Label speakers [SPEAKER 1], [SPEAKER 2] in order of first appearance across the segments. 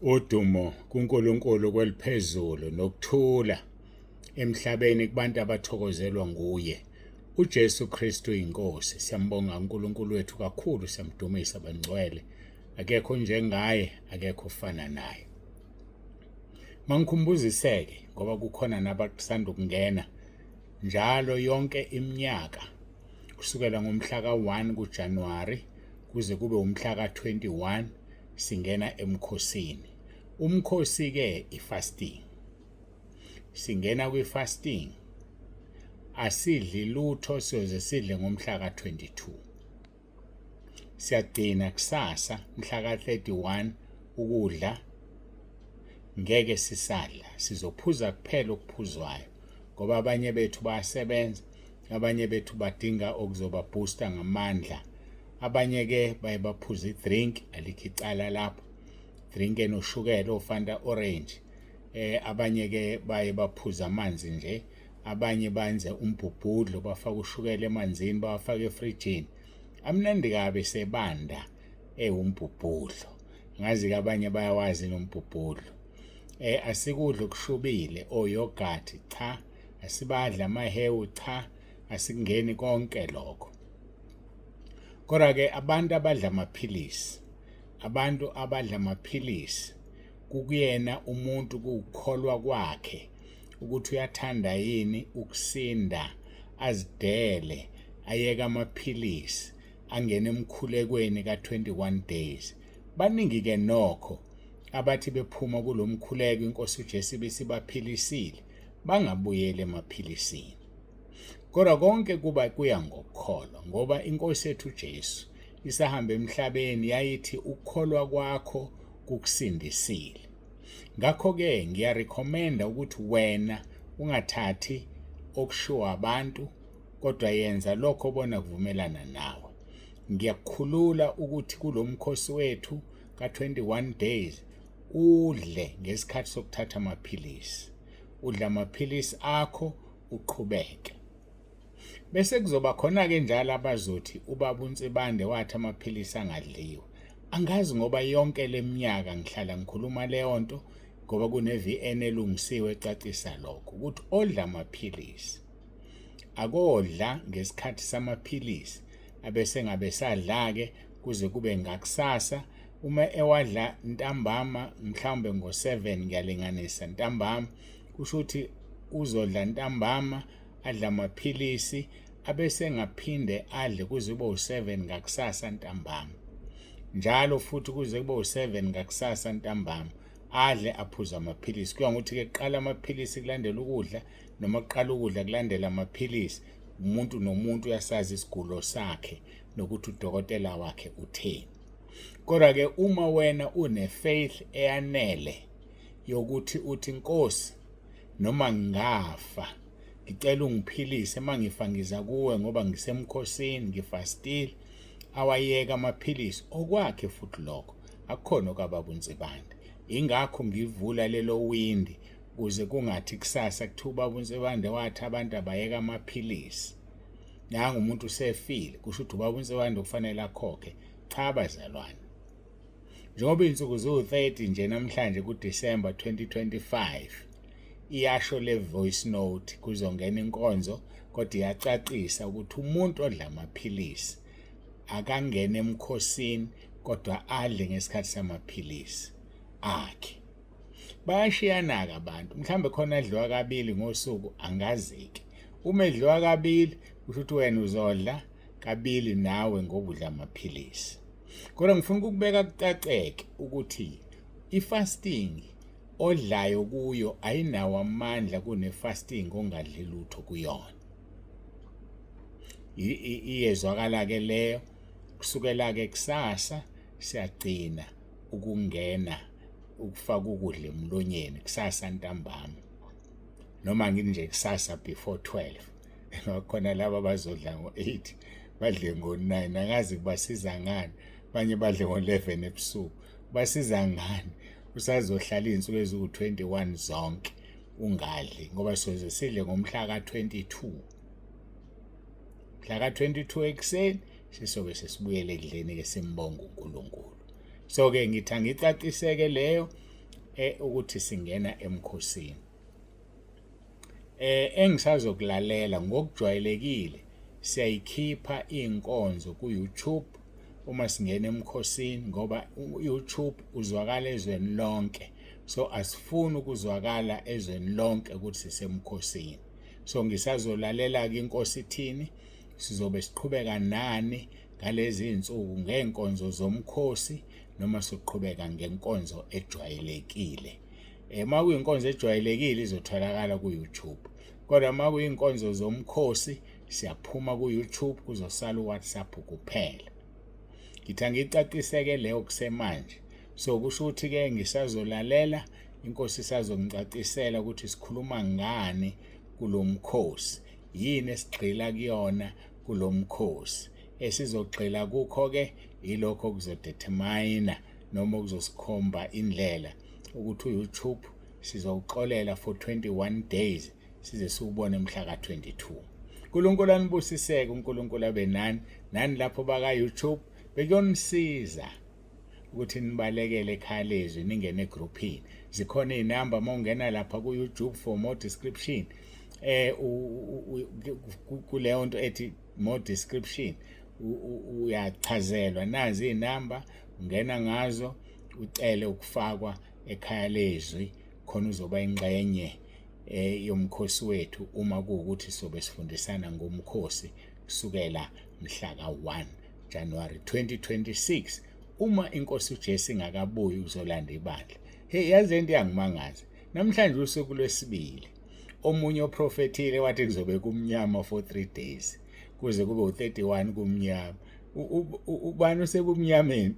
[SPEAKER 1] Udumo kuNkulunkulu kweliphezulu nokuthula emhlabeni kubantu abathokozelwa nguye. uJesu Kristu inkosi. Siyambonga uNkulunkulu wethu kakhulu, siyamdumisa bangcwele. Akekho njengaye, akekho ufana naye. Mangikhumbuziseke ngoba kukhona nabakusanda ukungena njalo yonke iminyaka kusukela ngomhla ka-1 kuJanuwari kuze kube umhla ka-21 singena emkhosini. Umkhosi-ke ifasting. Singena kwi-fasting. Asidli lutho siyoze sidle ngomhla ka-22. Siyagcina kusasa mhla ka-31 ukudla. Ngeke sisadla, sizophuza kuphela okuphuzwayo ngoba abanye bethu bayasebenza, abanye bethu badinga okuzobabooster ngamandla. Abanye-ke baye baphuza i-drink, alikho icala lapho, drink enoshukela ofanta orange. Abanye-ke baye baphuza amanzi nje, abanye banze umbhubhudlo, bafaka ushukela emanzini bawafaka efrijini. Amnandi kabi sebanda umbhubhudlo. Ngazi-ke abanye bayawazi nombhubhudlo. Asikudla okushubile, oyogathi cha, asibadla amahewu cha, asikungeni konke lokho. Kodwa-ke abantu abadla amaphilisi, kukuyena umuntu kukholwa kwakhe ukuthi uyathanda yini ukusinda, azidele, ayeke amaphilisi, angene emkhulekweni ka-21 days. Baningi-ke nokho abathi bephuma kulo mkhuleko inkosi uJesu ibisibaphilisile bangabuyeli emaphilisini. Kodwa konke kuya ngokukholwa ngoba inkosi yethu uJesu isahamba emhlabeni yayithi ukukholwa kwakho kukusindisile. Ngakho-ke ngiyarekhomenda ukuthi wena ungathathi okushiwo abantu kodwa yenza lokho obona kuvumelana nawe. Ngiyakukhulula ukuthi kulo mkhosi wethu ka-21 days udle ngesikhathi sokuthatha amaphilisi. Udla amaphilisi akho uqhubeke. Bese kuzoba khona-ke njalo abazothi ubaba uNtsibande wathi amaphilisi angadliwa. Angazi ngoba yonke leminyaka ngihlala ngikhuluma leyo nto ngoba kune-VN elungisiwe ecacisa lokho ukuthi odla amaphilisi akodla ngesikhathi samaphilisi abese ngabe sadla-ke kuze kube ngakusasa. Uma ewadla ntambama mhlawumbe ngo-7 ngiyalinganisa ntambama, kusho ukuthi uzodla ntambama adla amaphilisi abese ngaphinde adle kuze kube u-7 ngakusasa ntambama. Njalo futhi kuze kube u-7 ngakusasa ntambama adle aphuze amaphilisi. Kuya ngokuthi-ke kuqala amaphilisi kulandela ukudla noma kuqala ukudla kulandela amaphilisi. Umuntu nomuntu uyasazi isigulo sakhe nokuthi udokotela wakhe utheni. Kodwa-ke uma wena une-faith eyanele yokuthi uthi Nkosi, noma ngafa ngicela ungiphilise, mangifa ngiza kuwe ngoba ngisemkhosini ngifastile, awayeka amaphilisi okwakhe futhi lokho akukhona kwababa uNtsibande. Ingakho ngivula lelo windi ukuze kungathi kusasa kuthiwa ubaba uNtsibande wathi abantu abayeka amaphilisi. Nanga umuntu usefile kusho ukuthi ubaba uNtsibande kufanele akhokhe. Cha bazalwane, njengoba insuku ziwu-30 nje namhlanje kuDisemba 2025 iyasho le voice note kuzongena inkonzo kodwa iyacacisa ukuthi umuntu odla amaphilisi akangene emkhosini kodwa adle ngesikhathi samaphilisi akhe. Bayashiyana-ke abantu, mhlambe khona adliwa kabili ngosuku, angazi-ke. Uma edliwa kabili kusho ukuthi wena uzodla kabili nawe ngoba udla amaphilisi. Kodwa ngifuna ukubeka kucaceke ukuthi i-fasting odlayo kuyo ayinawo amandla kune-fasting ongadli lutho kuyona. Iyezwakala-ke leyo kusukela-ke kusasa siyagcina ukungena ukufaka ukudla emlonyeni kusasa ntambama noma ngithi nje kusasa before 12. Khona laba bazodla ngo-8 badle ngo-9, angazi kubasiza ngani. Abanye badle ngo-11 ebusuku, basiza ngani? Usazohlala iy'nsuku eziwu-21 zonke ungadli ngoba soze sidle ngomhla ka-22. Mhla ka-22 ekuseni sisobe sesibuyele ekudleni-ke simbonga uNkulunkulu. So-ke ngithi angicaciseke leyo ukuthi singena emkhosini. Engisazokulalela ngokujwayelekile siyayikhipha inkonzo ku YouTube uma singena emkhosini ngoba YouTube uzwakala ezweni lonke. So asifuni ukuzwakala ezweni lonke ukuthi sisemkhosini. So ngisazolalela ke inkosi ithini, sizobe siqhubeka nani ngalezi insuku ngenkonzo zomkhosi noma soqhubeka ngenkonzo ejwayelekile. Uma kuyinkonzo ejwayelekile izotholakala ku YouTube. Kodwa uma kuyinkonzo zomkhosi siyaphuma ku YouTube kuzosala uWhatsApp kuphela. Ngithi ngicaciseke leyo kusemanje. So kusho ukuthi ke ngisazolalela inkosi isazongicacisela ukuthi sikhuluma ngani kulomkhosi. Yini esigxila kuyona kulomkhosi. Esizogxila kukho ke ilokho kuzodetermine noma kuzosikhomba indlela ukuthi uYouTube sizowuxolela for 21 days size siubone mhla ka22. uNkulunkulu anibusiseke, uNkulunkulu abe nani lapho baka YouTube bekuyonisiza ukuthi nibalekele ekhaya lezwi ningene egroupini. Zikhona izinamba mawungena lapha ku YouTube for more description kuleyo nto ethi more description uyachazelwa nazi izinamba ungena ngazo ucele ukufakwa ekhaya lezwi khona uzoba ingxenye yomkhosi wethu uma kuukuthi sobe sifundisana ngomkhosi kusukela mhla ka1 January 2026 uma inkosi uJesu ingakabuyi uzolanda ibandla. Yazi into yangimangaza namhlanje usuku lwesibili omunye oprofethile wathi kuzobe kumnyama for 3 days kuze kube u31 kumnyama. Ubani osebumnyameni?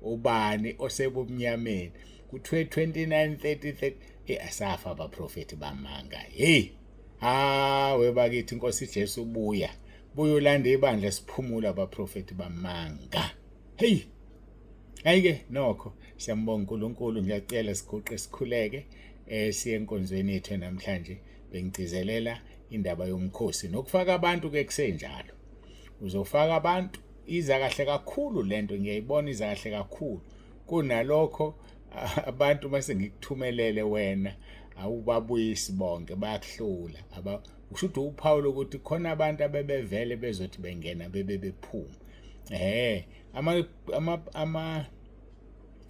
[SPEAKER 1] Ubani osebumnyameni? Ku 29 30 asafa abaprofeti bamanga. Webakithi inkosi Jesu buya ulanda ibandla siphumula abaprofeti bamanga. Ayike nokho siyambonga uNkulunkulu. Ngiyacela sigoqe sikhuleke siye enkonzweni yethu namhlanje. Bengicizelela indaba yomkhosi nokufaka abantu ke kusenjalo. Uzofaka abantu iza kahle kakhulu lento, ngiyayibona iza kahle kakhulu kunalokho abantu mase ngikuthumelele wena awubabuyisi bonke bayakuhlula. Usho ukuthi uPaul ukuthi khona abantu abebevele bezothi bengena bebephuma. Ama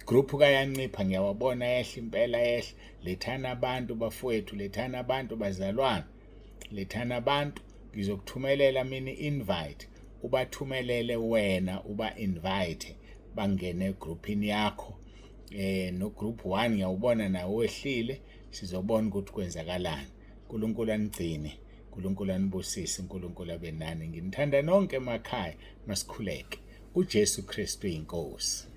[SPEAKER 1] group kayancipha ngiyawabona yehla impela yehla. Lethana abantu bafowethu, lethana abantu bazalwane, lethana abantu. Ngizokuthumelela mina invite, ubathumelele wena uba invite bangene egroupini yakho. No group 1 ngiyawubona nawe wehlile, sizobona ukuthi kwenzakalani. uNkulunkulu anigcine, uNkulunkulu anibusise, uNkulunkulu abe nani. Nginithanda nonke emakhaya, masikhuleke. uJesu Kristu inkosi.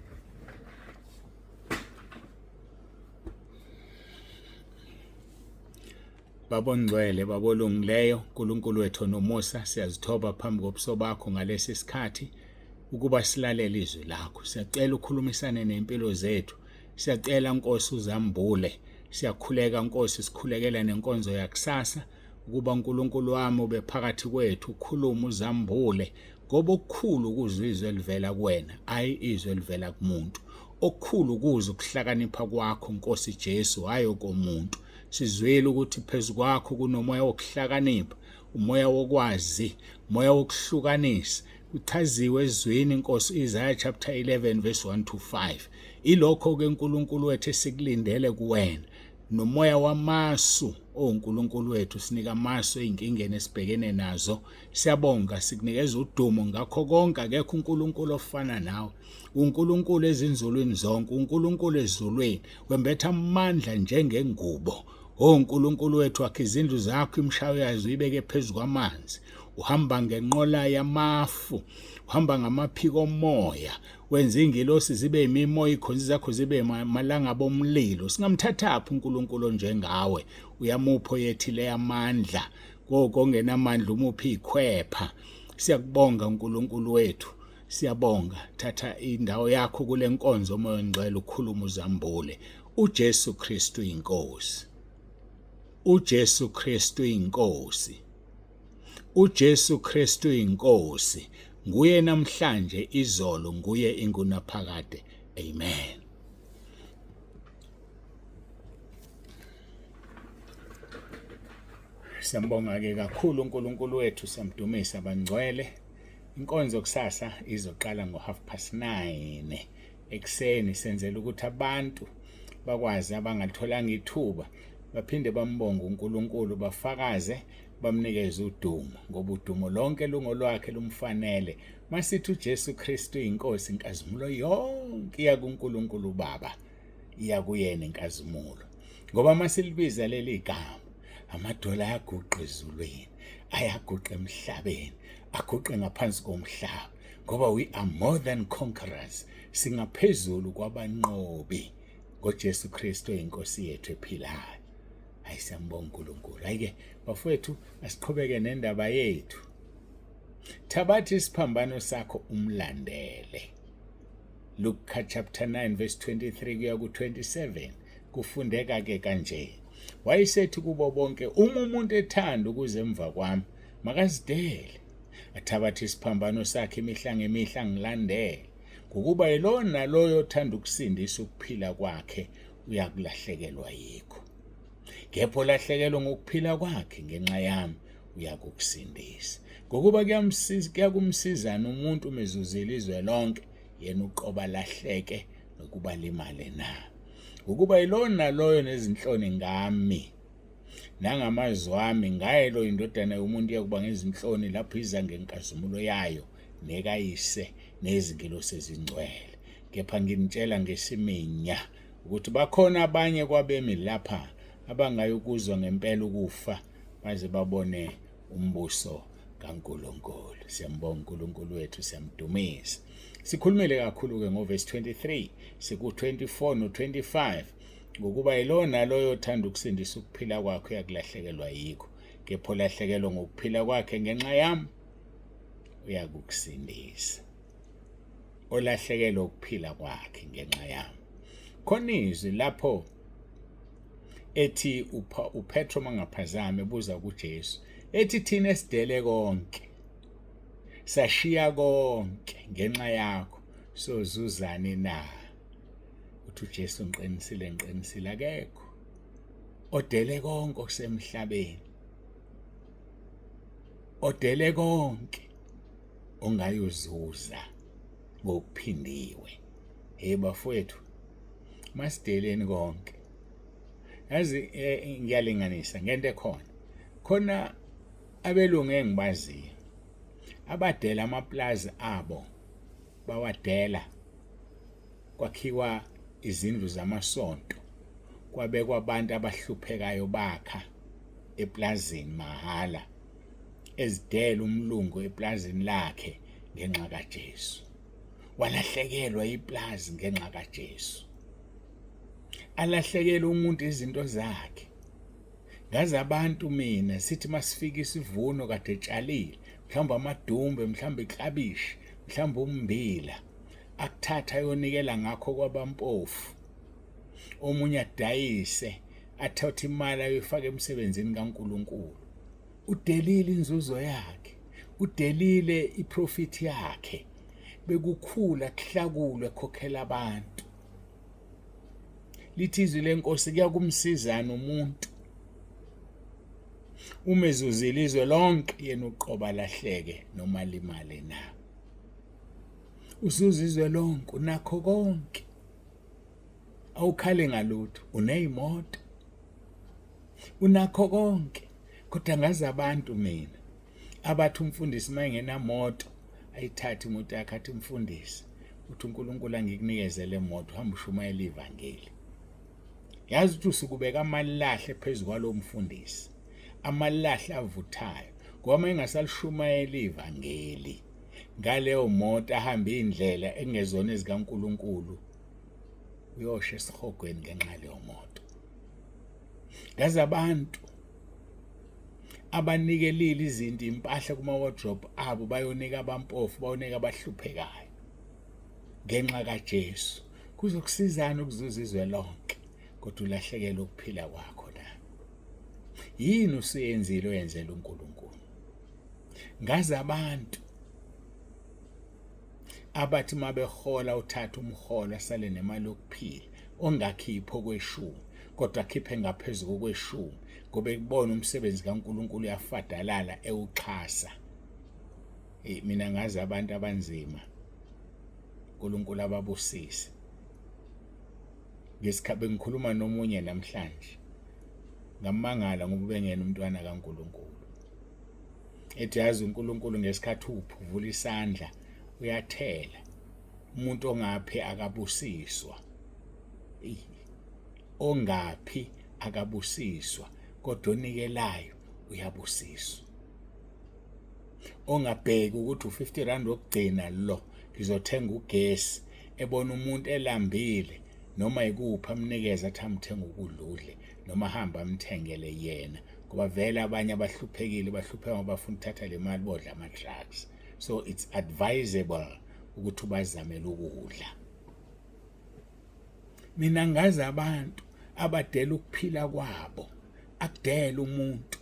[SPEAKER 1] Babongcwele babolungileyo, uNkulunkulu wethu nomusa, siyazithoba phambi kobuso bakho ngalesi sikhathi ukuba silalele izwi lakho. Siyacela ukhulumisane nempilo zethu. Siyacela Nkosi uzambule. Siyakhuleka Nkosi, sikhulekela nenkonzo yakusasa ukuba uNkulunkulu wami ube phakathi kwethu, ukhuluma uzambule ngoba okukhulu ukuzwa izwi elivela kuwena, ayi izwi elivela kumuntu. Okukhulu ukuzwa ukuhlakanipha kwakho Nkosi Jesu, hayi komuntu. Sizwele ukuthi phezu kwakho kunomoya wokuhlakanipha, umoya wokwazi, umoya wokuhlukanisa. Kuchaziwe ezweni Nkosi Isaiah chapter 11 verse 1 to 5. Ilokho ke uNkulunkulu wethu esikulindele kuwena. Nomoya wamasu uNkulunkulu wethu sinika amasu einkingeni esibhekene nazo. Siyabonga, sikunikeza udumo ngakho konke. Akekho uNkulunkulu ofana nawe. uNkulunkulu ezinzulwini zonke, uNkulunkulu ezulwini, wembetha amandla njengengubo. uNkulunkulu wethu wakhe izindlu zakho imshayo yazo ibeke phezu kwamanzi. Uhamba ngenqola yamafu, uhamba ngamaphiko omoya, wenza ingilosi zibe imimoya, ikhonzi zakho zibe malanga bomlilo. Singamthathaphi uNkulunkulu njengawe? Uyamupho yethile amandla, kongenamandla umuphi ikhwepha. Siyakubonga uNkulunkulu wethu, siyabonga. Thatha indawo yakho kule nkonzo Moya Ongcwele, ukhuluma uzambule. uJesu Kristu inkosi. uJesu Kristu inkosi. uJesu Kristu inkosi. Nguye namhlanje, izolo, nguye ingunaphakade. Amen. Siyambonga-ke kakhulu uNkulunkulu wethu, siyamdumisa bangcwele. Inkonzo kusasa izoqala ngo9:30 ekuseni, senzela ukuthi abantu bakwazi abangatholanga ithuba baphinde bambonge uNkulunkulu, bafakaze, bamnikeze udumo, ngoba udumo lonke lungolwakhe, lumfanele. Masithi uJesu Kristu inkosi, inkazimulo yonke iya kuNkulunkulu Baba, iya kuyena inkazimulo. Ngoba masilibiza leli gama, amadola ayaguqa ezulwini, ayaguqa emhlabeni, aguqe ngaphansi komhlaba, ngoba we are more than conquerors, singaphezulu kwabanqobi ngoJesu Kristu inkosi yethu ephilayo. Siyambonga uNkulunkulu. Hayike bafowethu, asiqhubeke nendaba yethu. Thabathi isiphambano sakho umlandele. Luke chapter 9 verse 23 kuya ku27 kufundeka-ke kanje: wayesethi kubo bonke, uma umuntu ethanda ukuza emva kwami, makazidele, athabathe isiphambano sakhe imihla ngemihla ngilandele. Ngokuba yilona naloyo othanda ukusindisa ukuphila kwakhe uyakulahlekelwa yikho. Kepha olahlekelwa ngokuphila kwakhe ngenxa yami uyakukusindisa. Ngokuba kuyakumsizana umuntu umezuzile izwe lonke, yena uqoba lahleke nokuba limale na. Ukuba yilona naloyo nezinhloni ngami nangamazwi ami, ngaye lo indodana yomuntu yakuba ngezinhloni lapho iza ngenkazimulo yayo nekayise nezingilosi ezingcwele. Kepha nginitshela ngesiminya ukuthi bakhona abanye kwabemi lapha abangayukuzwa ngempela ukufa baze babone umbuso kaNkulunkulu. Siyambonga uNkulunkulu wethu, siyamdumisa. Sikhulumile kakhulu-ke ngoverse 23, siku-24 no-25, ngokuba yilona loyo othanda ukusindisa ukuphila kwakhe uyakulahlekelwa yikho. Kepha olahlekelwa ngokuphila kwakhe ngenxa yami uyakukusindisa. Olahlekelwa ukuphila kwakhe ngenxa yami. Khona izwi lapho ethi uPetro mangaphazami ebuza kuJesu, ethi thina esidele konke, sashiya konke ngenxa yakho, sozuzani na? Uthi uJesu, ngiqinisile akekho odele konke okusemhlabeni, odele konke ongayozuza ngokuphindiwe. Bafowethu, masideleni konke. Yazi ngiyalinganisa ngento khona abelungu engibaziyo abadela amaplaza abo, bawadela kwakhiwa izindlu zamasonto, kwabekwa abantu abahluphekayo bakha eplazini mahala, ezidela umlungu eplazini lakhe ngenxa kaJesu. Walahlekelwa iplazi ngenxa kaJesu. Alahlekela umuntu izinto zakhe. Ngazi abantu mina sithi masifika isivuno kade etshalile, mhlawumbe amadumbe, mhlawumbe iklabishi, mhlawumbe ummbila, akuthatha ayonikela ngakho kwabampofu. Omunye adayise, athathe imali ayifake emsebenzini kaNkulunkulu. Udelile inzuzo yakhe, udelile iprofit yakhe, bekukhula kuhlakulwe ekhokhela abantu. Lithi izwi lenkosi kuyakumsizana umuntu umezuzile izwe lonke, yena uqoba lahleke noma limale na. Uzuza izwe lonke, unakho konke, awukhale ngalutho, uneyimoto, unakho konke. Kodwa ngazi abantu mina abathi umfundisi mayengenamoto ayithathe imoto yakhe, athi umfundisi, uthi uNkulunkulu angikunikeze le moto, hamba ushumayela ivangeli. Yazi ukuthi usukubeka amalahle phezu kwalo mfundisi, amalahle avuthayo, ngoba mayengasalishumela ivangeli ngaleyo moto ahamba indlela engezona ezikaNkulunkulu, uyosha esihogweni ngenxa leyo moto. Ngazi abantu abanikelile izinto, impahla kuma-wardrobe abo, bayonika abampofu, bayonika abahluphekayo ngenxa kaJesu. Kuzokusizana ukuzuza izwe lonke, kodwa ulahlekele ukuphila kwakho na. Yini usuyenzile oyenzela uNkulunkulu? Ngazi abantu abathi mabehola uthatha umholo asale nemali yokuphila ongakhipho kweshumi, kodwa akhiphe ngaphezulu kweshumi ngoba ekubona umsebenzi kaNkulunkulu uyafadalala ewuxhasa. Mina ngazi abantu abanzima uNkulunkulu ababusise. Ngesikhathi ngikhuluma nomunye namhlanje ngamangala ngoba bengena umntwana kaNkulunkulu. Ethi yazi uNkulunkulu ngesikhathi uphuvula isandla uyathela. Umuntu ongaphi akabusiswa. Ongaphi akabusiswa kodwa onikelayo uyabusiswa. Ongabheki ukuthi u50 wokugcina lo ngizothenga ugesi ebona umuntu elambile noma ikuphi amnikeza athi amthenga ukudla udle noma hamba amthengele yena ngoba vele abanye abahluphekile bahlupheka ngoba bafuna ukuthatha le mali bodla ama-drugs. So it's advisable ukuthi ubazamele ukudla. Mina ngazi abantu abadela ukuphila kwabo akudela umuntu.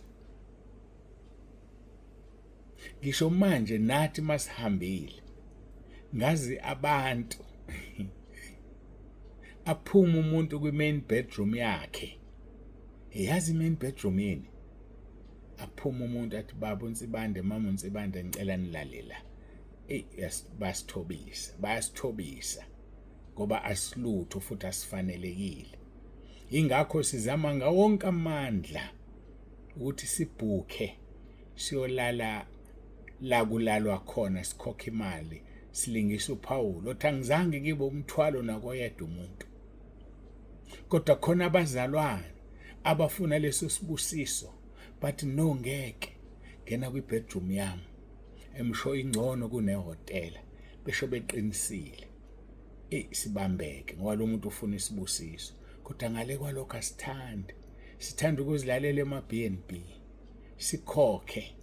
[SPEAKER 1] Ngisho manje nathi masihambile ngazi abantu aphuma umuntu kwi-main bedroom yakhe. Yazi main bedroom yini? Aphuma umuntu athi baba uNsibande mama uNsibande ngicela nilalela. Bayasithobisa ngoba asilutho futhi asifanelekile. Ingakho sizama ngawonke amandla ukuthi sibhuke siyolala la kulalwa khona sikhokha imali silingisa uPaul othi angizange ngibe umthwalo nakoyedwa umuntu. Kodwa khona abazalwane abafuna leso sibusiso bathi no ngeke ngena kwi-bedroom yami emsho ingcono kunehotela besho beqinisile. Sibambeke ngoba lo muntu ufuna isibusiso kodwa ngale kwalokho asithandi. Sithanda ukuzilalela ema-B&B sikhokhe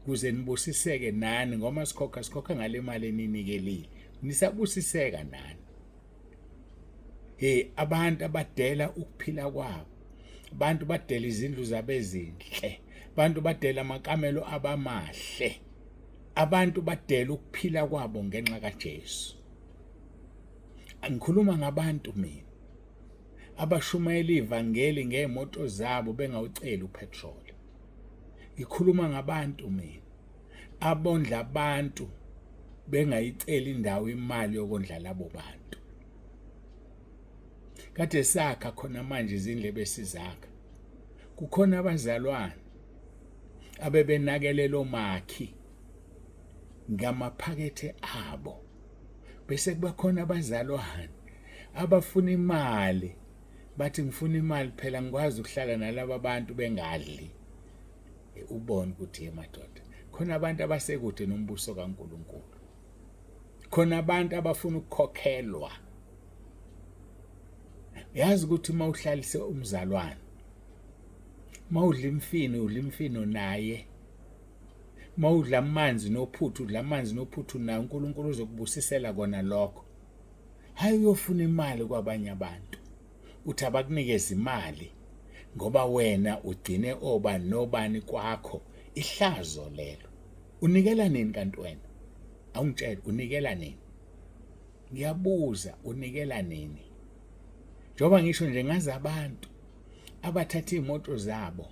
[SPEAKER 1] kuze nibusiseke nani ngoba sikhokha ngale mali eninikelile nisabusiseka nani. Abantu abadela ukuphila kwabo, abantu badela izindlu zabo ezinhle, abantu badela amakamelo abamahle, abantu badela ukuphila kwabo ngenxa kaJesu. Angikhuluma ngabantu mina abashumayela ivangeli ngeemoto zabo bengawuceli upetrol. Ngikhuluma ngabantu mina abondla abantu bengayiceli indawo imali yokondla labo bantu. Kade sakha khona manje izindlebe esizakha. Kukhona abazalwane abebenakelela omakhi ngamaphakethe abo. Bese kuba khona abazalwane abafuna imali bathi ngifuna imali phela ngikwazi ukuhlala nalabo bantu bengadli. Ubone ukuthi emadoda khona abantu abasekude nombuso kaNkulunkulu. Khona abantu abafuna ukukhokhelwa. Yazi ukuthi mawuhlalise umzalwane mawudla imfino naye mawudla amanzi nophuthu udla amanzi nophuthu naye uNkulunkulu uzokubusisela kona lokho. Hayi uyofuna imali kwabanye abantu uthi abakunikeza imali ngoba wena ugcine obani nobani kwakho. Ihlazo lelo. Unikela nini kanti wena? Awungitshela unikela nini? Ngiyabuza unikela nini? Njoba ngisho nje ngazi abantu abathatha imoto zabo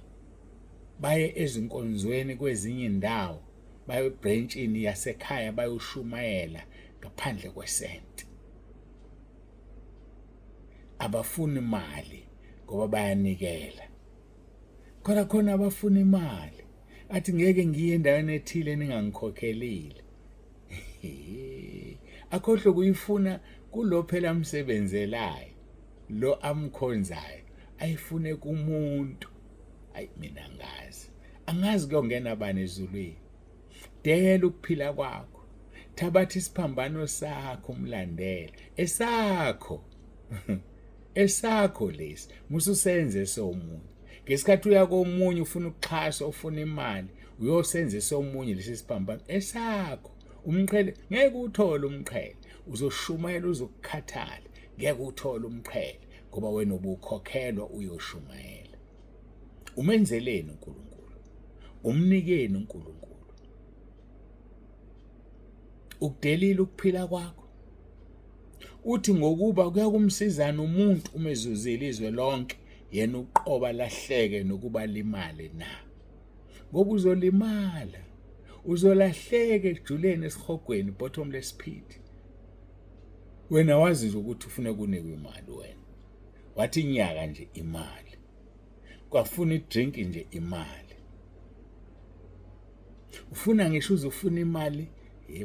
[SPEAKER 1] baye ezinkonzweni kwezinye indawo baye branchini yasekhaya bayoshumayela ngaphandle kwesenti. Abafuna imali ngoba bayanikela. Khona abafuna imali athi ngeke ngiye endaweni ethile ningangikhokhelile. Akhohle kuyifuna kulo phela amsebenzelayo lo amkhonzayo ayifune kumuntu. Ayi mina angazi kuyongena bani ezulwini. Dela ukuphila kwakho. Thabatha isiphambano sakho umlandela. Esakho lesi mususenze somunye. Ngesikhathi uya komunye ufuna ukuxhasa ufuna imali uyosenze somunye lesi siphambano esakho. Umqhele ngeke uthole umqhele uzoshumayela uzokukhathala ngeke uthole umqhele ngoba wena ubukhokhelwa uyoshumayela. Umenzeleni uNkulunkulu? Umnikeni uNkulunkulu? Ukudelile ukuphila kwakho? Uthi ngokuba kuya kumsizana umuntu umezuzile izwe lonke yena uqoba lahleke nokuba limale na. Ngoba uzolimala, uzolahleka ekujuleni esihogweni, bottomless pit. Wena wazi nje ukuthi ufuna kunikwe imali wena. Wathi inyaka nje imali. Kwafuna idrink nje imali. Ufuna ngisho uzofuna imali,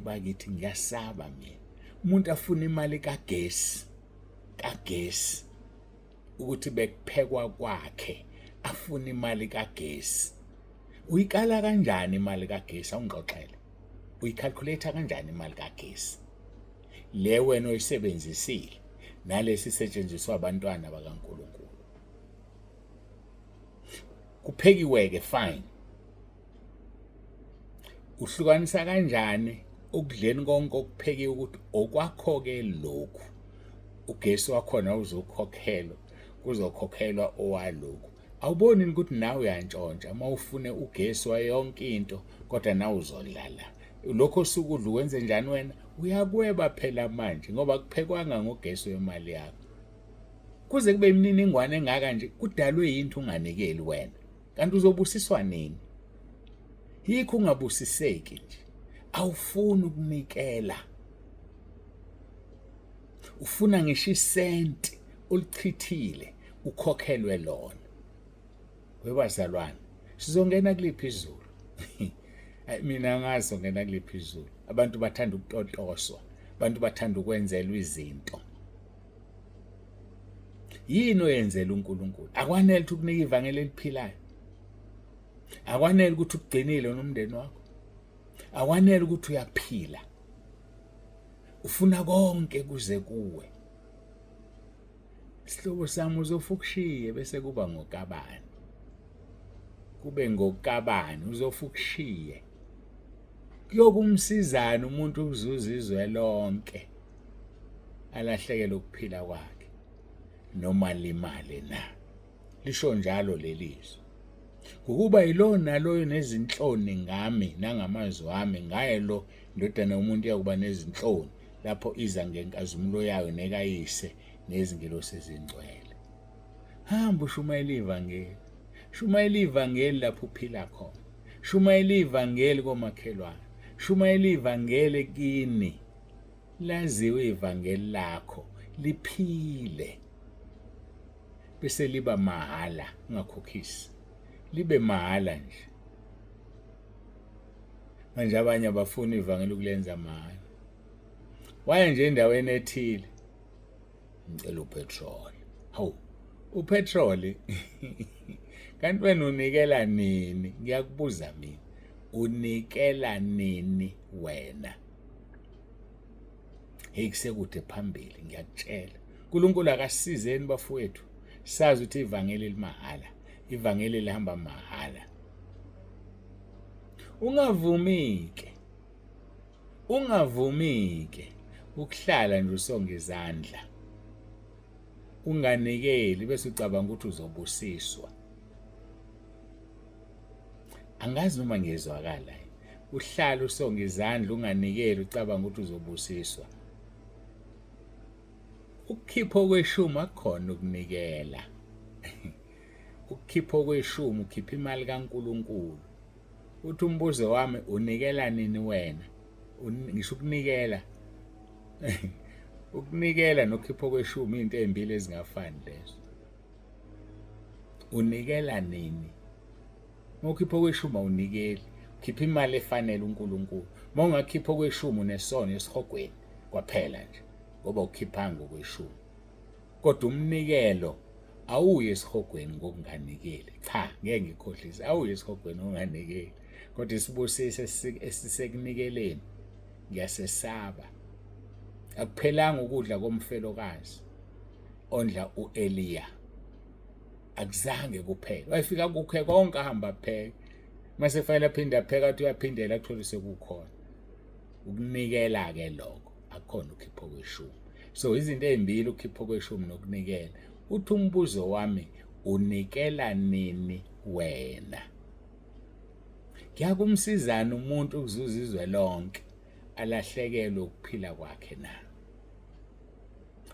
[SPEAKER 1] bakithi ngiyasaba mina. Umuntu afuna imali kagesi. Ukuthi bekuphekwa kwakhe, afuna imali kagesi. Uyikala kanjani imali kagesi? Awungixoxele. Uyicalculate kanjani imali kagesi? Le wena oyisebenzisile nalesi setshenziswa abantwana bakaNkulunkulu. Kuphekiwe-ke fine. Uhlukanisa kanjani ukudleni konke okuphekiwe ukuthi okwakho-ke lokhu ugesi wakhona uzokhokhelwa, kuzokhokhelwa owalokhu. Awuboni ukuthi nawe uyantshontsha uma ufune ugesi wayonke into kodwa nawe uzodlala. Lokho sukudla wenze njani wena? Uyakweba phela manje ngoba kuphekwanga ngogesi wemali yakho. Kuze kube imininingwane engaka nje kudalwe yinto unganikeli wena. Kanti uzobusiswa nini? Yikho ungabusiseki nje. Awufuni ukunikela. Ufuna ngisho isenti olichithile ukhokhelwe lona. Webazalwane, sizongena kuliphi izulu? Mina ngazi ngena kuliphi izulu. Abantu bathanda ukutotoswa, abantu bathanda ukwenzelwa izinto. Yini oyenzela uNkulunkulu? Akwanele ukuthi ukunika ivangeli eliphilayo. Akwanele ukuthi ugcinile nomndeni wakho. Akwanele ukuthi uyaphila. Ufuna konke kuze kuwe. Sihlobo sami uzofukushiye bese kuba ngokabani. Kube ngokabani uzofukushiye. Kuyokumsizana umuntu uzuza izwe lonke. Alahlekele ukuphila kwakhe noma limale na. Lisho njalo lelizwe. Ukuba yilona loyo nezinhloni ngami nangamazwi ami ngaye lo ndodana umuntu yakuba nezinhloni lapho iza ngenkazimulo yayo nekayise nezingelosi ezingcwele. Hamba ushumayela ivangeli. Shumayela ivangeli lapho uphila khona. Shumayela ivangeli komakhelwane. Shumayela ivangeli kini. Laziwe ivangeli lakho liphile. Bese liba mahala ungakhokhisi. Libe mahala nje. Manje abanye abafuna ivangeli ukulenza mahala. Waya nje endaweni ethile. Ngicela upetrol. Hawu, upetrol kanti wena unikela nini? Ngiyakubuza mina. Unikela nini wena? Hey kusekude phambili ngiyakutshela. uNkulunkulu akasizeni bafowethu. Sazi ukuthi ivangeli limahala. Ivangeli lihamba mahala. Ungavumike ukuhlala nje usonga izandla. Unganikeli bese ucabanga ukuthi uzobusiswa. Angazi noma ngezwakala. Uhlala usonga izandla unganikeli ucabanga ukuthi uzobusiswa. Ukukhipha kweshumi akukhona ukunikela. Ukukhipha kweshumi ukhipha imali kaNkulunkulu. Uthi umbuzo wami unikela nini wena? Ngisho ukunikela. Ukunikela nokukhipha kweshumi into ezimbili ezingafani lezo. Unikela nini? Ngokukhipha kweshumi awunikeli, ukhipha imali efanele uNkulunkulu. Uma ungakhipha kweshumi unesono esihogweni kwaphela nje ngoba ukhiphanga kweshumi. Kodwa umnikelo awuye esihogweni ngokunganikeli. Cha, ngeke ngikhohlise. Awuye esihogweni ngokunganikeli. Kodwa isibusiso esisekunikeleni ngiyasesaba. Akuphelanga ukudla komfelokazi ondla uEliya. Akuzange kuphele. Wayefika kukhe konke ahamba pheka. Mase fanele aphinde apheka athi uyaphindela akuthola sekukhona. Ukunikela ke lokho akukhona ukhipho kweshumi. So izinto ezimbili ukhipho kweshumi nokunikela. Uthi umbuzo wami unikela nini wena? Kuyakumsizana umuntu ukuzuza izwe lonke alahlekelwe ukuphila kwakhe na.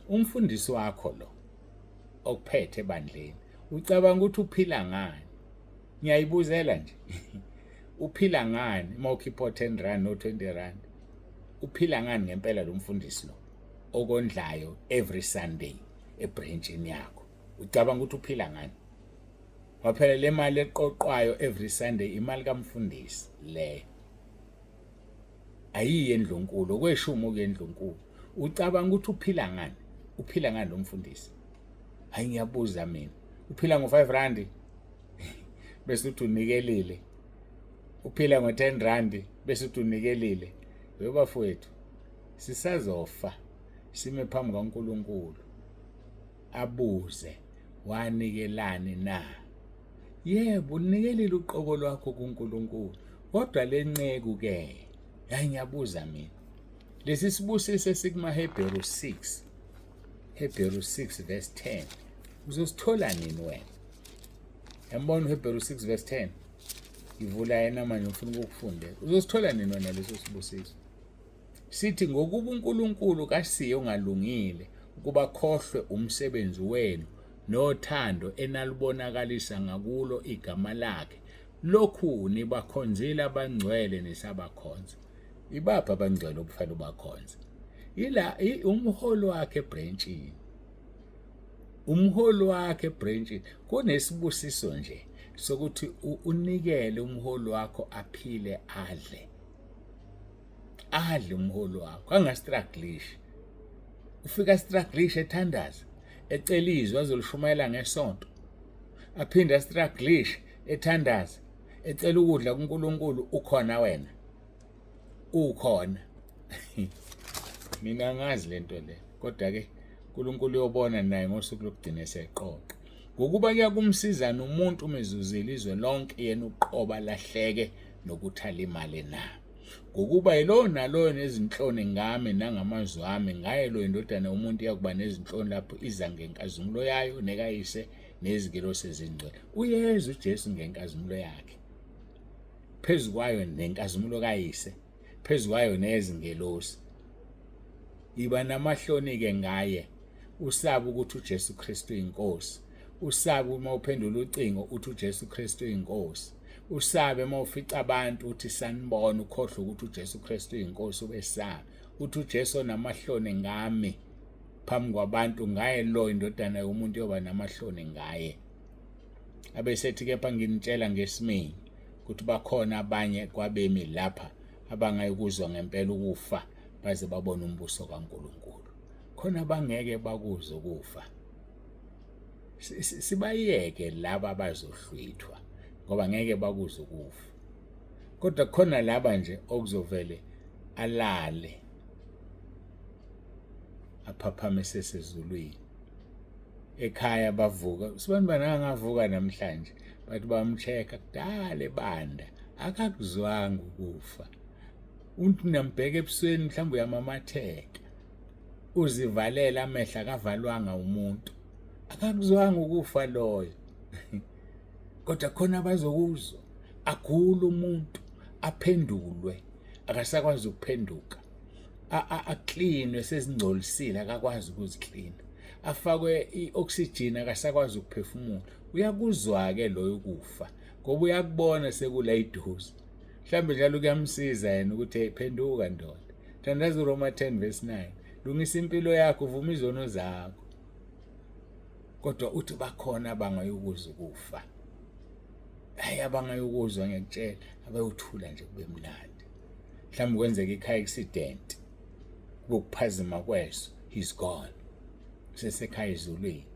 [SPEAKER 1] Umfundisi wakho lo okuphethe ebandleni ucabanga ukuthi uphila ngani? Ngiyayibuzela nje. Uphila ngani mawukhipha 10 rand no 20 rand? Uphila ngani ngempela lo mfundisi lo okondlayo every Sunday ebranchini yakho? Ucabanga ukuthi uphila ngani? Waphela le mali eqoqwayo every Sunday imali kamfundisi le. Ayiye endlunkulu, kweshuma ukuyendlunkulu. Ucabanga ukuthi uphila ngani? Uphila ngani lo mfundisi? Hayi ngiyabuza mina. Uphila ngo5 rand bese uthi unikelile. Uphila ngo10 rand bese uthi unikelile. Yobafowethu sisazofa sime phambi kaNkulunkulu abuze wanikelani na? Yebo unikelile uqobo lwakho kuNkulunkulu, kodwa lenceku ke hayi ngiyabuza mina. Lesi sibusiso sikumaHebheru 6, Hebheru 6 verse 10. Uzosithola nini wena? Yambona uHebheru 6 verse 10. Ivula yena manje ufuna ukufundela. Uzosithola nini wena leso sibusiso? Sithi ngokuba uNkulunkulu kasiye ongalungile ukuba khohlwe umsebenzi wenu nothando enalibonakalisa ngakulo igama lakhe, lokhu nibakhonzile abangcwele nisabakhonza. Ibapha abangcwele obufanele ubakhonza? Umholo wakhe ebranchini. Umholo wakhe ebranchini kunesibusiso nje sokuthi unikele umholo wakho aphile adle. Adle umholo wakho, angastruggleish. Ufika struggleish ethandaza, ecelizwe azolishumayela ngesonto. Aphinda struggleish ethandaza, ecela ukudla kuNkulunkulu. Ukhona wena? Ukhona? Mina ngazi lento le, kodwa ke uNkulunkulu uyobona naye ngosuku lokugcina eseqoqa. Ngokuba kuyakumsiza nomuntu umezuzile izwe lonke yena uqoba lahleke nokuthala imali na. Ngokuba yilo nalo nezinhloni ngami nangamazwi ami ngaye lo indodana umuntu yakuba nezinhloni lapho iza ngenkazimulo yayo nekayise nezingelosi ezingcwele. Uyeza uJesu ngenkazimulo yakhe, phezukwayo nenkazimulo kayise, phezukwayo nezingelosi. Iba namahloni ke ngaye, usabe ukuthi uJesu Kristu inkosi. Usabe uma uphendula ucingo uthi uJesu Kristu inkosi. Usabe uma ufica abantu uthi sanibona, ukhohlwe ukuthi uJesu Kristu inkosi, ubesaba uthi uJesu onamahloni ngami phambi kwabantu, ngaye lo indodana yomuntu yoba namahloni ngaye. Abesethi kepha nginitshela ngesimini ukuthi bakhona abanye kwabemi lapha abangayikuzwa ngempela ukufa baze babone umbuso kaNkulunkulu. Khona abangeke bakuzwe ukufa. Sibayeke laba abazohlwithwa ngoba ngeke bakuzwe ukufa. Kodwa khona laba nje okuzovele alale aphaphame sezulwini. Ekhaya bavuka, sibani banangavuka namhlanje, bathi bamcheka kudala ebanda, akakuzwanga ukufa. Umuntu nambheke ebusweni mhlawumbe uyamamatheka, uzivalela amehla akavalwanga umuntu, akakuzwanga ukufa loyo. Kodwa khona abazokuzwa, agule umuntu, aphendulwe, akasakwazi ukuphenduka, aklinwe, sezingcolisile akakwazi ukuziklina, afakwe ioxygen akasakwazi ukuphefumula. Uyakuzwa ke loyo kufa ngoba uyakubona sekula iduze. Mhlambe njalo kuyamsiza yena ukuthi hey, phenduka ndoda. Thandaza uRoma 10 verse 9. Lungisa impilo yakho, uvuma izono zakho. Kodwa uthi bakhona abangayukuzwa ukufa. Hayi abangayukuzwa ngekutshela, abayuthula nje kube mnandi. Mhlawumbe kwenzeka icar accident, ukuphazima kweso, he's gone. Sesekhaya ezulwini.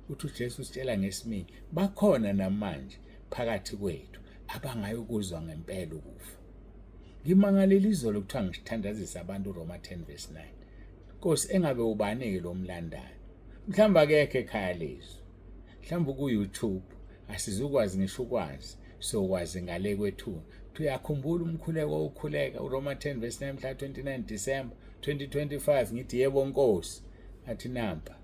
[SPEAKER 1] Uthi uJesu usitshela ngesimini, bakhona namanje phakathi kwethu abangayukuzwa ngempela ukufa. Ngimangalela izolo kuthiwa ngisithandazisa abantu uRoma 10 verse 9. Nkosi engabe ubani-ke lo mlandayo? Mhlawumbe akekho ekhaya lezwi. Mhlawumbe ku-YouTube asizukwazi ngisho ukwazi, sokwazi ngale kwethu. Uyakhumbula umkhuleko okhuleka uRoma 10 verse 9 mhla 29 December 2025 ngithi yebo Nkosi. Athi nampa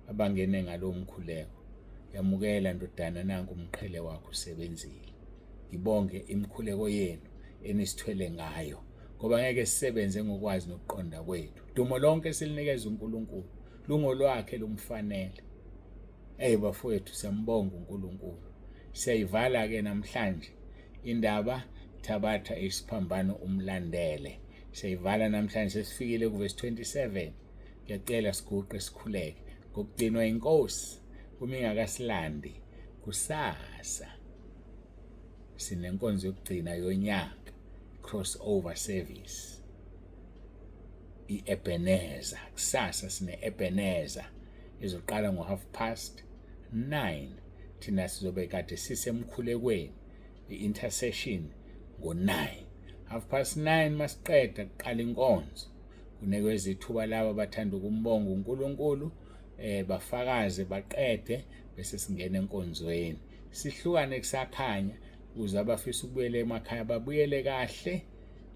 [SPEAKER 1] abangene ngalo mkhuleko. Yamukela ndodana, nanku umqhele wakho usebenzile. Ngibonge imikhuleko yenu enisithwele ngayo ngoba ngeke sisebenze ngokwazi nokuqonda kwethu. Dumo lonke silinikeza uNkulunkulu, lungo lwakhe lumfanele. bafowethu siyambonga uNkulunkulu. Siyayivala ke namhlanje indaba Thabatha isiphambano umlandele. Siyayivala namhlanje sesifikile kuverse 27. Ngiyacela siguqe sikhuleke ngokugcinwa inkosi kumingakasilandi kusasa. Sinenkonzo yokugcina yonyaka crossover service. I-Ebenezer kusasa sine-Ebenezer izoqala ngo9:30. Thina sizobe kade sisemkhulekweni i-intercession ngo9. 9:30 masiqeda kuqala inkonzo. Kunekweza ithuba laba bathanda ukumbonga uNkulunkulu bafakaze baqede bese singena enkonzweni. Sihlukane kusakhanya ukuze abafisa ukubuyela emakhaya babuyele kahle.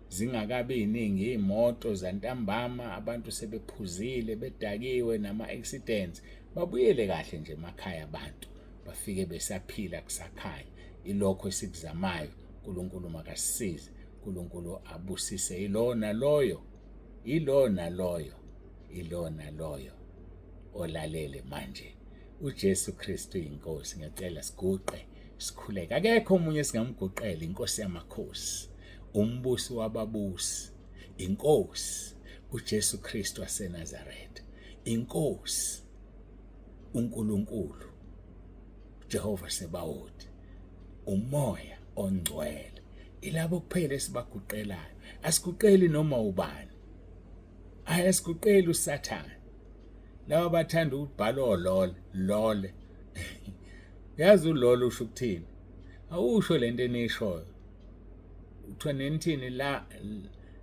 [SPEAKER 1] Zingakabi iningi imoto zantambama, abantu sebephuzile bedakiwe nama-accidents, babuyele kahle nje emakhaya abantu bafike besaphila kusakhanya. Ilokho esikuzamayo. uNkulunkulu makasisize, uNkulunkulu abusise ilona loyo olalele manje. uJesu Kristu inkosi. Ngiyacela siguqe sikhuleke. Akekho omunye esingamguqela, inkosi yamakhosi, umbusi wababusi, inkosi uJesu Kristu waseNazaretha, inkosi uNkulunkulu Jehova Sebawothi, umoya ongcwele. Ilabo kuphela esibaguqelayo. Asiguqeli noma ubani. Ayasiguqeli uSathane. Laba bathanda ukubhala lole. Yazi ulolo usho ukuthini? Awusho lento enishoyo. Uthona nithini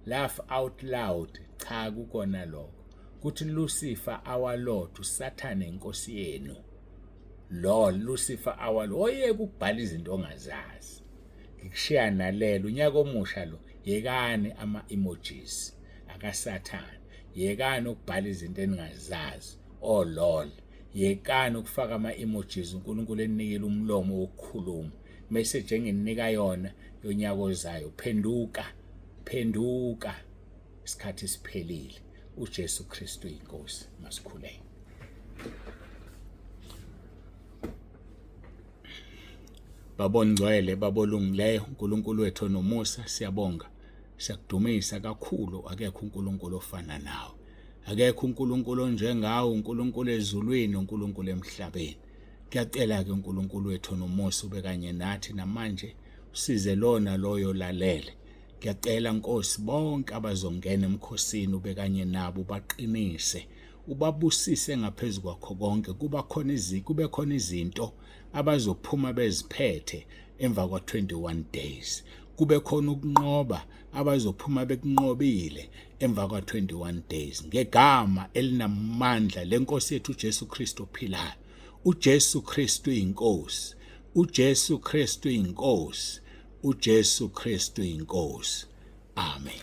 [SPEAKER 1] laugh out loud. Cha kukona lokho. Kuthi Lucifer our Lord, uSathane inkosi yenu. Lucifer our Lord. Oyeke ukubhala izinto ongazazi. Ngikushiya nalela unyaka omusha lo. Yekani ama-emojis akaSathane. Yekani ukubhala izinto eningazazi. Lol. Yekani ukufaka ama-emojis uNkulunkulu enikele umlomo wokukhuluma. Message engininika yona yonyaka ozayo. Phenduka. Isikhathi siphelile. uJesu Kristu inkosi. Masikhuleke. Babongcwele babolungileyo, uNkulunkulu wethu nomusa, siyabonga. Siyakudumisa kakhulu. Akekho uNkulunkulu ofana nawe. Akekho uNkulunkulu onjengawe, uNkulunkulu ezulwini, uNkulunkulu emhlabeni. Ngiyacela ke uNkulunkulu wethu nomusa ube kanye nathi namanje. Usize lona loyo lalele. Ngiyacela Nkosi bonke abazongena emkhosini ube kanye nabo baqinise. Ubabusise ngaphezulu kwakho konke. Kube khona izinto abazophuma beziphethe emva kwa21 days. Kube khona ukunqoba abazophuma bekunqobile emva kwa21 days. Ngegama elinamandla lenkosi yethu uJesu Kristu ophilayo. uJesu Kristu inkosi. uJesu Kristu inkosi. uJesu Kristu inkosi. Amen.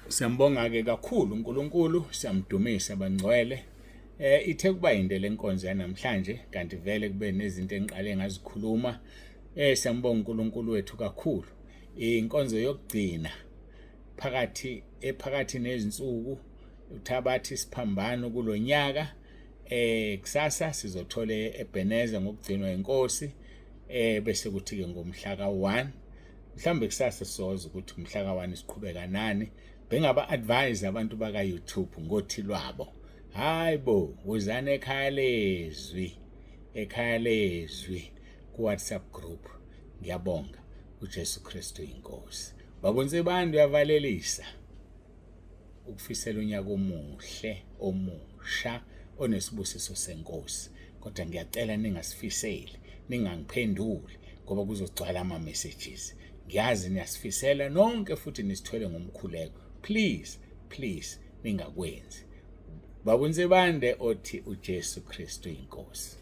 [SPEAKER 1] Siyambonga ke kakhulu uNkulunkulu, siyamdumisa abangcwele. Ithe kuba yinde lenkonzo yanamhlanje kanti vele kube nezinto engiqale ngazikhuluma. Siyambonga uNkulunkulu wethu kakhulu. Inkonzo yokugcina phakathi nezinsuku uThabatha isiphambano kulonyaka. Kusasa sizothola eBenezer ngokugcinwa inkosi. Bese kuthi ke ngomhla ka1 mhlambe kusasa sizoza ukuthi umhla ka1 siqhubeka nani. Bengaba advise abantu baka YouTube ngothi lwabo. Hayibo, uzane ekhaya lezwi ku WhatsApp group. Ngiyabonga uJesu Kristu inkosi. Babonze bantu yavalelisa ukufisela unyaka omuhle omusha onesibusiso senkosi. Kodwa ngiyacela ningasifiseli, ningangiphenduli ngoba kuzogcwala ama messages. Ngiyazi niyasifisela nonke futhi nisithwele ngomkhuleko. Please ningakwenzi. Babonze bande othi uJesu Kristu inkosi.